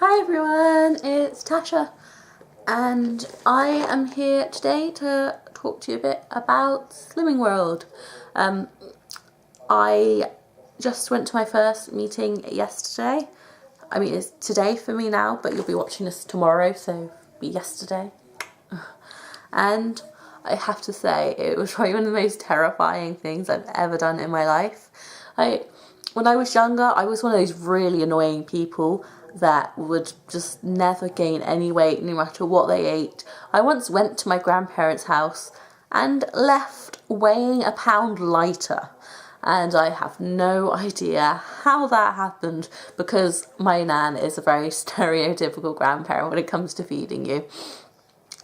Hi everyone, it's Tasha and I am here today to talk to you a bit about Slimming World. I just went to my first meeting yesterday. I mean, it's today for me now, but you'll be watching this tomorrow, so it'll be yesterday. And I have to say, it was probably one of the most terrifying things I've ever done in my life. When I was younger, I was one of those really annoying people that would just never gain any weight no matter what they ate. I once went to my grandparents' house and left weighing a pound lighter. And I have no idea how that happened because my nan is a very stereotypical grandparent when it comes to feeding you.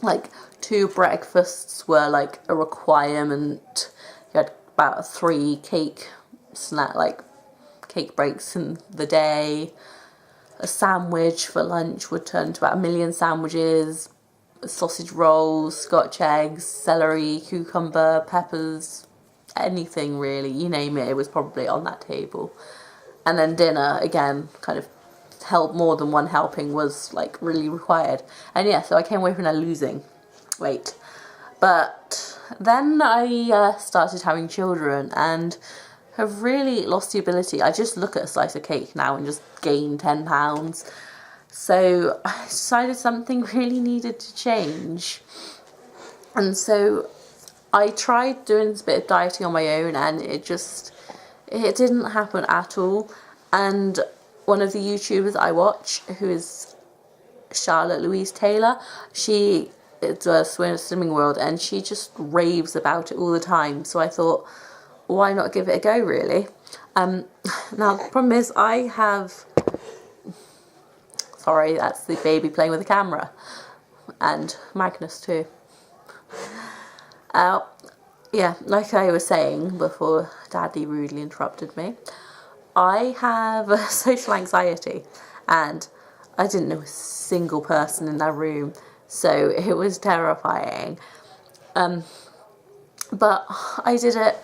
Like, 2 breakfasts were like a requirement. You had about 3 cake breaks in the day. A sandwich for lunch would turn to about 1,000,000 sandwiches, sausage rolls, Scotch eggs, celery, cucumber, peppers, anything really, you name it, it was probably on that table. And then dinner, again, kind of held more than one helping, was like really required. And yeah, so I came away from there losing weight. But then I started having children and have really lost the ability. I just look at a slice of cake now and just gain 10 pounds. So I decided something really needed to change. And so I tried doing this bit of dieting on my own and it didn't happen at all. And one of the YouTubers I watch, who is Charlotte Louise Taylor, she does Slimming World and she just raves about it all the time. So I thought, why not give it a go, really? Now, the problem is sorry, that's the baby playing with the camera. And Magnus too. Yeah, like I was saying before Daddy rudely interrupted me, I have social anxiety and I didn't know a single person in that room, so it was terrifying. But I did it,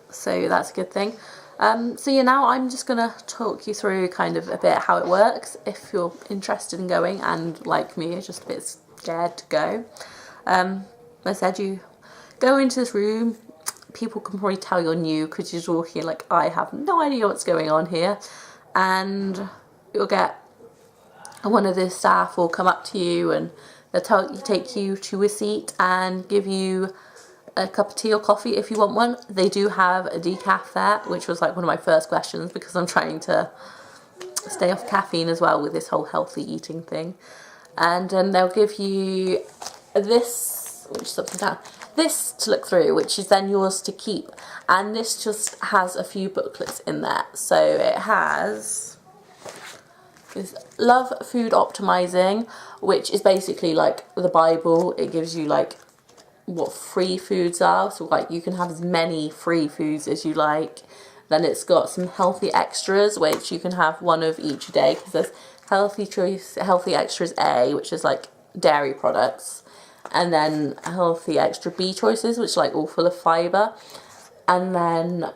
so that's a good thing. So yeah, now I'm just gonna talk you through kind of a bit how it works if you're interested in going and, like me, just a bit scared to go. I said, you go into this room, people can probably tell you're new because you're walking like, I have no idea what's going on here, and you'll get one of the staff will come up to you and they'll take you to a seat and give you a cup of tea or coffee if you want one. They do have a decaf there, which was like one of my first questions because I'm trying to stay off caffeine as well with this whole healthy eating thing. And then they'll give you this, which is upside down, this to look through, which is then yours to keep. And this just has a few booklets in there. So it has this Love Food Optimizing, which is basically like the Bible. It gives you like what free foods are, so like you can have as many free foods as you like. Then it's got some healthy extras, which you can have one of each a day, because there's healthy extras A, which is like dairy products, and then healthy extra B choices, which are like all full of fibre. And then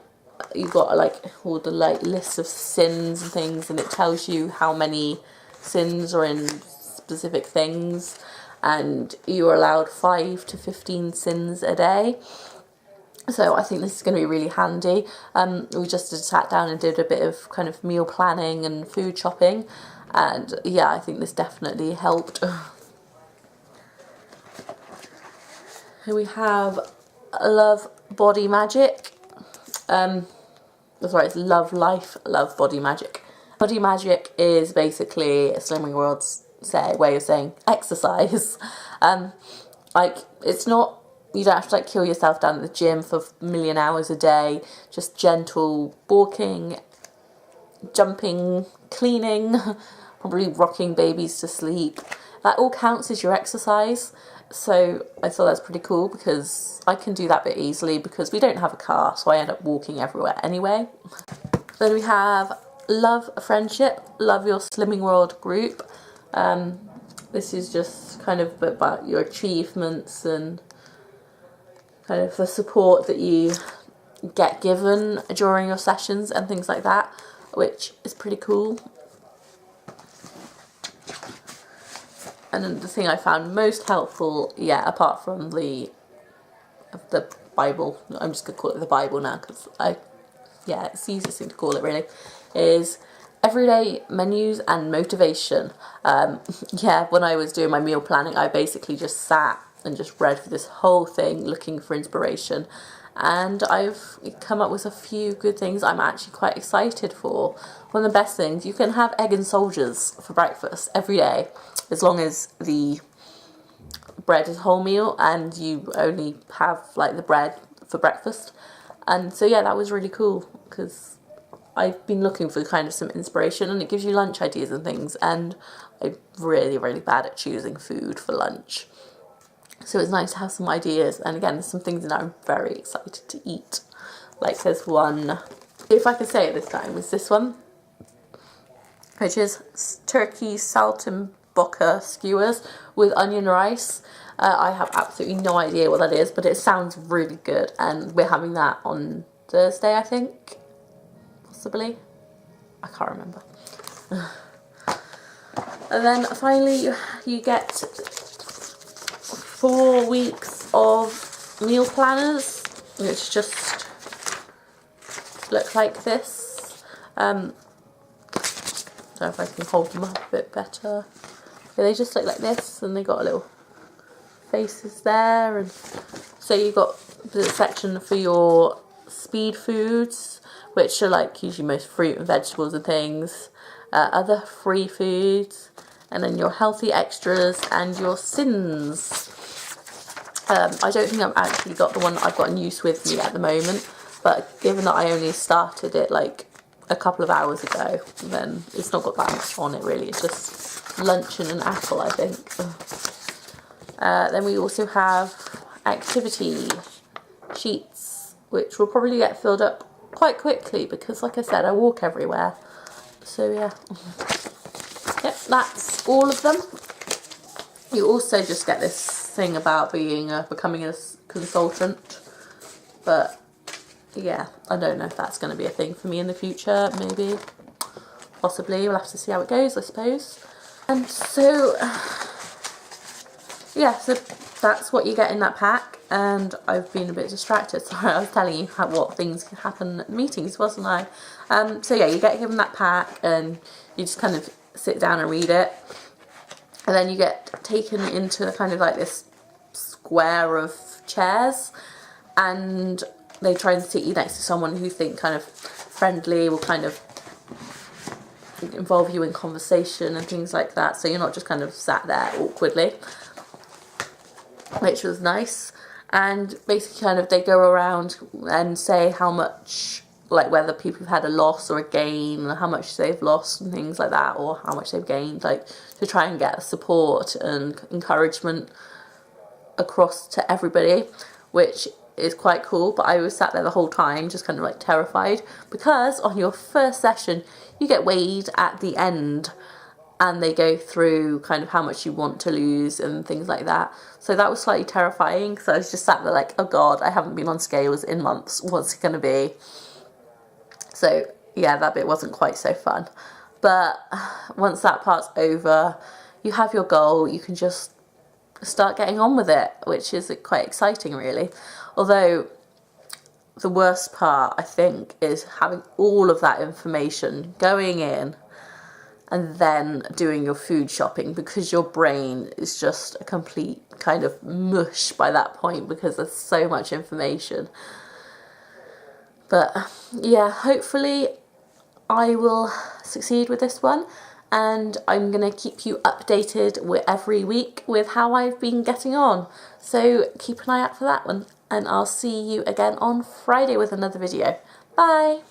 you've got like all the like lists of sins and things, and it tells you how many sins are in specific things, and you're allowed 5 to 15 sins a day. So I think this is going to be really handy. We just sat down and did a bit of kind of meal planning and food shopping, and yeah, I think this definitely helped. Here we have Love Body Magic. Sorry, it's Love Life, Love Body Magic. Body Magic is basically Slimming World's way of saying exercise. Like, it's not, you don't have to like kill yourself down at the gym for a million hours a day. Just gentle walking, jumping, cleaning, probably rocking babies to sleep. That all counts as your exercise. So I thought that's pretty cool because I can do that bit easily because we don't have a car, so I end up walking everywhere anyway. Then we have Love Friendship, Love Your Slimming World group. This is just kind of about your achievements and kind of the support that you get given during your sessions and things like that, which is pretty cool. And then the thing I found most helpful, yeah, apart from the Bible, I'm just gonna call it the Bible now because it's the easiest thing to call it really, is everyday menus and motivation. When I was doing my meal planning, I basically just sat and just read for this whole thing looking for inspiration, and I've come up with a few good things I'm actually quite excited for. One of the best things, you can have egg and soldiers for breakfast every day, as long as the bread is wholemeal and you only have like the bread for breakfast. And so yeah, that was really cool because I've been looking for kind of some inspiration, and it gives you lunch ideas and things, and I'm really, really bad at choosing food for lunch. So it's nice to have some ideas, and again, there's some things that I'm very excited to eat. Like there's one, if I could say it this time, is this one, which is turkey saltimbocca skewers with onion rice. I have absolutely no idea what that is, but it sounds really good, and we're having that on Thursday, I think. Possibly. I can't remember. And then finally you get 4 weeks of meal planners, which just look like this. Don't know if I can hold them up a bit better. But they just look like this, and they got a little faces there, and so you got the section for your speed foods, which are like usually most fruit and vegetables and things, other free foods, and then your healthy extras and your sins. I don't think I've actually got the one that I've got in use with me at the moment, but given that I only started it like a couple of hours ago, then it's not got that much on it really. It's just lunch and an apple, I think. Then we also have activity sheets, which will probably get filled up quite quickly because, like I said, I walk everywhere. So yeah, yep, that's all of them. You also just get this thing about becoming a consultant, but yeah, I don't know if that's going to be a thing for me in the future. Maybe, possibly. We'll have to see how it goes, I suppose. And so yeah, so that's what you get in that pack, and I've been a bit distracted. Sorry, I was telling you what things can happen at meetings, wasn't I? So yeah, you get given that pack, and you just kind of sit down and read it, and then you get taken into kind of like this square of chairs, and they try and sit you next to someone who you think kind of friendly, will kind of involve you in conversation and things like that, so you're not just kind of sat there awkwardly, which was nice. And basically kind of they go around and say how much, like whether people have had a loss or a gain, how much they've lost and things like that, or how much they've gained, like to try and get support and encouragement across to everybody, which is quite cool. But I was sat there the whole time just kind of like terrified, because on your first session you get weighed at the end, and they go through kind of how much you want to lose and things like that. So that was slightly terrifying, because I was just sat there like, oh god, I haven't been on scales in months, what's it going to be? So yeah, that bit wasn't quite so fun. But once that part's over, you have your goal, you can just start getting on with it, which is quite exciting really. Although the worst part, I think, is having all of that information going in and then doing your food shopping, because your brain is just a complete kind of mush by that point because there's so much information. But yeah, hopefully I will succeed with this one, and I'm going to keep you updated every week with how I've been getting on. So keep an eye out for that one, and I'll see you again on Friday with another video. Bye!